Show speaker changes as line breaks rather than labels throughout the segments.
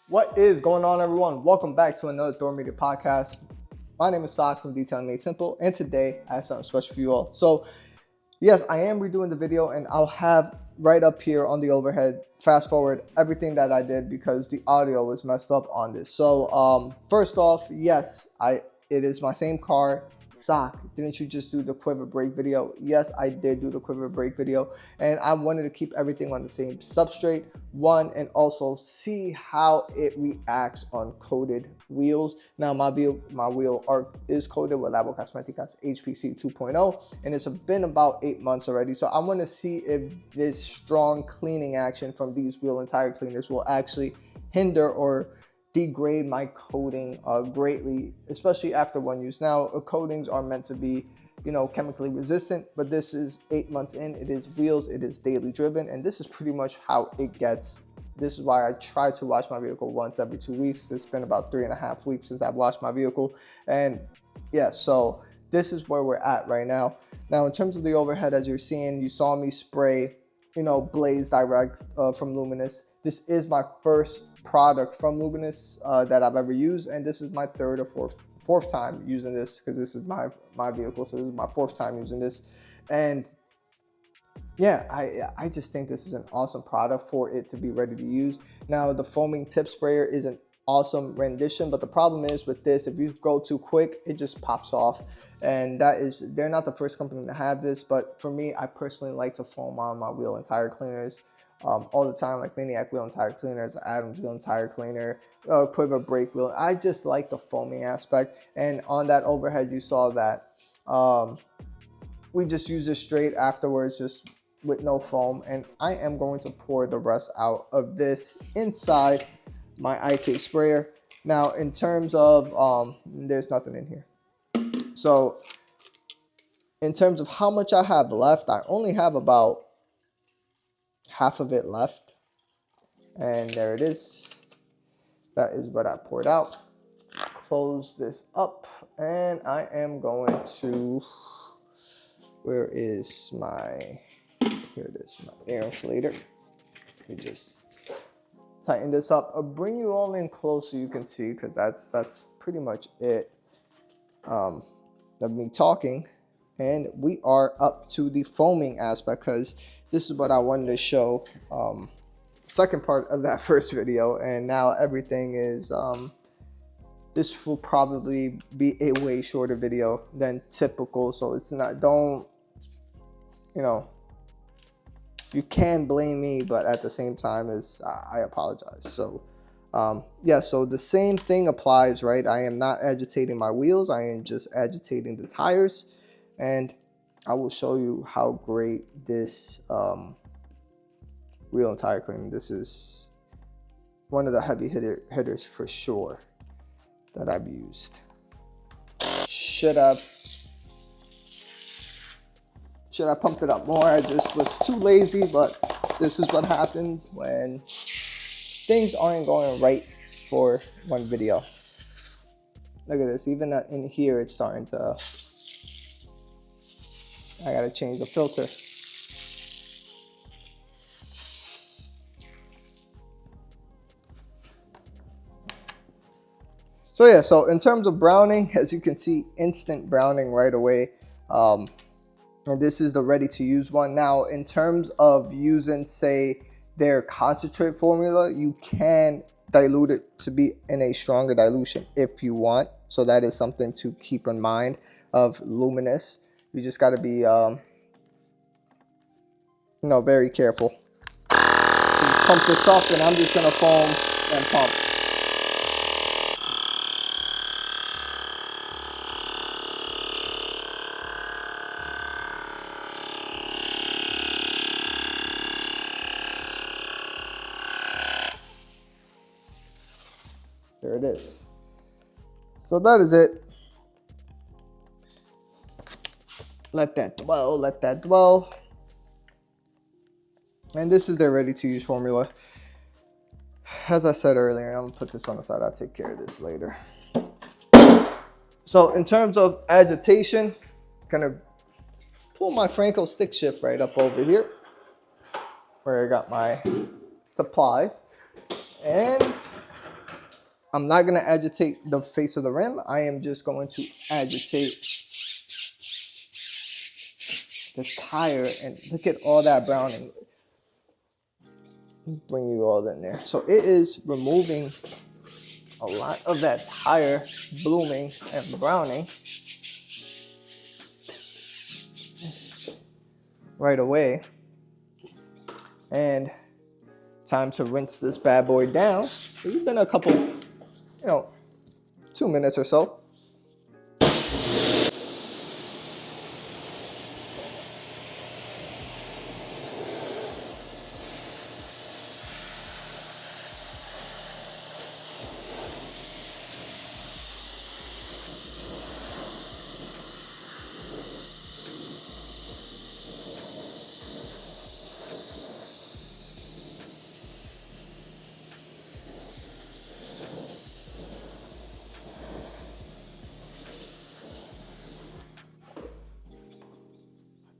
What is going on, everyone? Welcome back to another Thor Media podcast. My name is Sak from Detailing Made Simple, and today I have something special for you all. So, yes, I am redoing the video, and I'll have right up here on the overhead, fast forward, everything that I did because the audio was messed up on this. So, first off, yes, it is my same car. Sak, didn't you just do the quiver brake video? Yes, I did do the quiver brake video, and I wanted to keep everything on the same substrate, and also see how it reacts on coated wheels. Now my wheel arc is coated with Labo Cosmetica's HPC 2.0, and it's been about 8 months already. So I want to see if this strong cleaning action from these wheel and tire cleaners will actually hinder or degrade my coating greatly, especially after one use. Now, coatings are meant to be, chemically resistant, but this is 8 months in. It is wheels, it is daily driven, and this is pretty much how it gets. This is why I try to wash my vehicle once every 2 weeks. It's been about 3.5 weeks since I've washed my vehicle, and yeah, so this is where we're at right now. Now, in terms of the overhead, as you're seeing, you saw me spray, Blaze Direct from Luminus. This is my first product from Luminus that I've ever used, and this is my third or fourth time using this, because this is my vehicle, so this is my fourth time using this. And yeah, I just think this is an awesome product for it to be ready to use. Now, the foaming tip sprayer is an awesome rendition, but the problem is with this, if you go too quick, it just pops off. And they're not the first company to have this, but for me, I personally like to foam on my wheel and tire cleaners all the time, like Maniac wheel and tire cleaners, Adams wheel and tire cleaner, Quiver brake wheel. I just like the foaming aspect. And on that overhead, you saw that we just use this straight afterwards, just with no foam. And I am going to pour the rest out of this inside my IK sprayer. Now, in terms of there's nothing in here. So in terms of how much I have left, I only have about half of it left, and there it is. That is what I poured out. Close this up, and I am going to, here it is, my air inflator. Let me just tighten this up. I'll bring you all in close so you can see, because that's pretty much it of me talking. And we are up to the foaming aspect, because this is what I wanted to show, the second part of that first video. And now everything is, this will probably be a way shorter video than typical. So it's not, you can blame me, but at the same time, I apologize. So yeah, so the same thing applies, right? I am not agitating my wheels. I am just agitating the tires. And I will show you how great this wheel and tire cleaning. This is one of the heavy hitters for sure that I've used. Should I pumped it up more? I just was too lazy, but this is what happens when things aren't going right for one video. Look at this, even in here, it's starting to, I gotta change the filter. So yeah, so in terms of browning, as you can see, instant browning right away. And this is the ready to use one. Now, in terms of using, say, their concentrate formula, you can dilute it to be in a stronger dilution if you want. So that is something to keep in mind of Luminus. You just got to be, very careful. Pump this up, and I'm just gonna foam and pump. There it is. So that is it. Let that dwell. And this is their ready to use formula. As I said earlier, I'm gonna put this on the side. I'll take care of this later. So in terms of agitation, gonna pull my Franco stick shift right up over here where I got my supplies, and I'm not gonna agitate the face of the rim. I am just going to agitate the tire, and look at all that browning. Bring you all in there. So it is removing a lot of that tire blooming and browning right away. And time to rinse this bad boy down. It's been a couple, 2 minutes or so.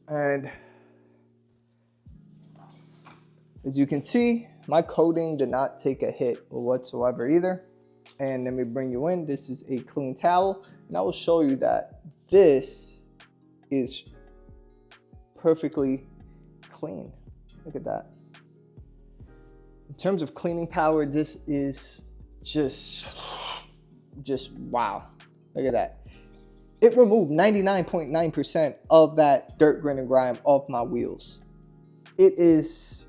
And as you can see, my coating did not take a hit whatsoever either. And let me bring you in. This is a clean towel, and I will show you that this is perfectly clean. Look at that. In terms of cleaning power, this is just wow. Look at that. It removed 99.9% of that dirt, grit, and grime off my wheels. It is,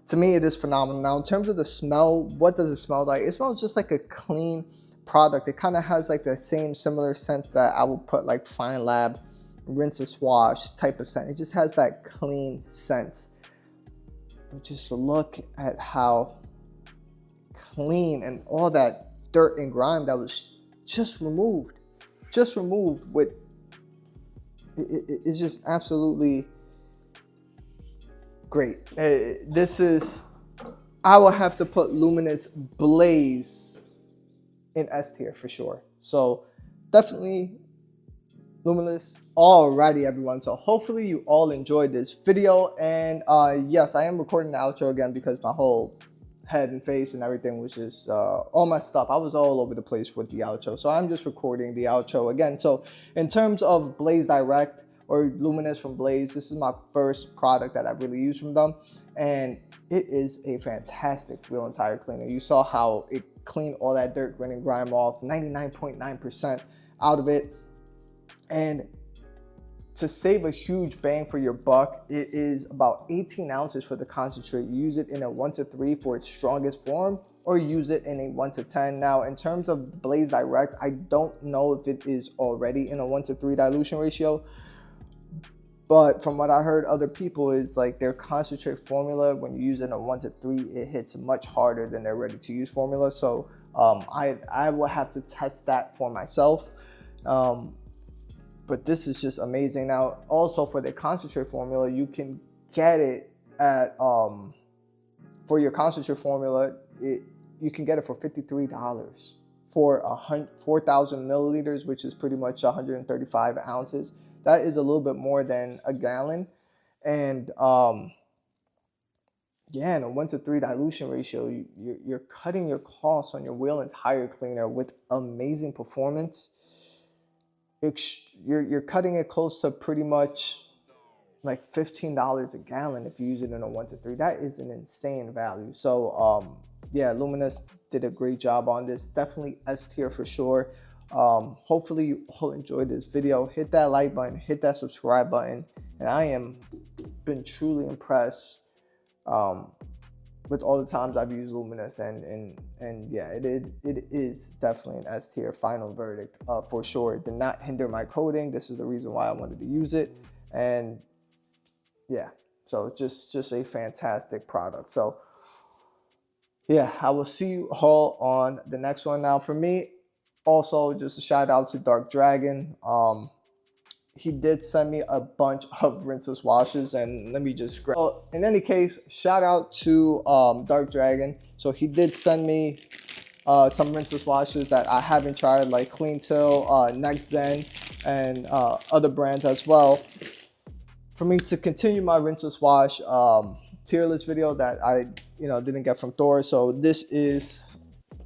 to me, it is phenomenal. Now, in terms of the smell, what does it smell like? It smells just like a clean product. It kind of has like the same similar scent that I would put like Fine Lab, rinse and wash type of scent. It just has that clean scent. But just look at how clean and all that dirt and grime that was just removed. With it's just absolutely great. This is, I will have to put Luminus Blaze in S tier for sure. So definitely Luminus. Alrighty everyone, so hopefully you all enjoyed this video, and yes, I am recording the outro again because my whole head and face and everything was just all messed up. I was all over the place with the outro, so I'm just recording the outro again. So in terms of Blaze Direct or Luminus from Blaze, this is my first product that I've really used from them, and it is a fantastic wheel and tire cleaner. You saw how it cleaned all that dirt, grit, and grime off, 99.9% out of it. And to save a huge bang for your buck, it is about 18 ounces for the concentrate. You use it in a 1:3 for its strongest form, or use it in a 1:10. Now, in terms of Blaze Direct, I don't know if it is already in a 1:3 dilution ratio, but from what I heard other people is like their concentrate formula, when you use it in a 1:3, it hits much harder than their ready to use formula. So I will have to test that for myself. But this is just amazing. Now, also for the concentrate formula, you can get it at, for your concentrate formula, you can get it for $53 for 4,000 milliliters, which is pretty much 135 ounces. That is a little bit more than a gallon. And yeah, in a 1:3 dilution ratio, you're cutting your costs on your wheel and tire cleaner with amazing performance. You're cutting it close to pretty much like $15 a gallon if you use it in a 1:3. That is an insane value. So yeah, Luminus did a great job on this. Definitely S tier for sure. Hopefully you all enjoyed this video. Hit that like button, hit that subscribe button, and I am been truly impressed with all the times I've used Luminus, and yeah, it is definitely an S tier final verdict for sure. It did not hinder my coding. This is the reason why I wanted to use it, and yeah, so just a fantastic product. So yeah, I will see you all on the next one. Now for me, also just a shout out to Dark Dragon. He did send me a bunch of rinseless washes, and let me just grab. So in any case, shout out to Dark Dragon. So he did send me some rinseless washes that I haven't tried, like Clean Till, Next Zen, and other brands as well, for me to continue my rinseless wash tier list video that I didn't get from Thor. So this is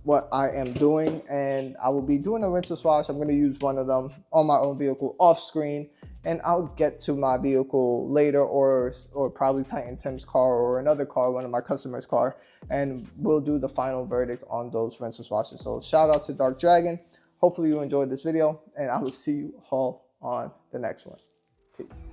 what I am doing, and I will be doing a rinse and wash. I'm going to use one of them on my own vehicle off screen, and I'll get to my vehicle later, or probably Titan Tim's car or another car, one of my customers' car, and we'll do the final verdict on those rinse and washes. So shout out to Dark Dragon. Hopefully you enjoyed this video, and I will see you all on the next one. Peace.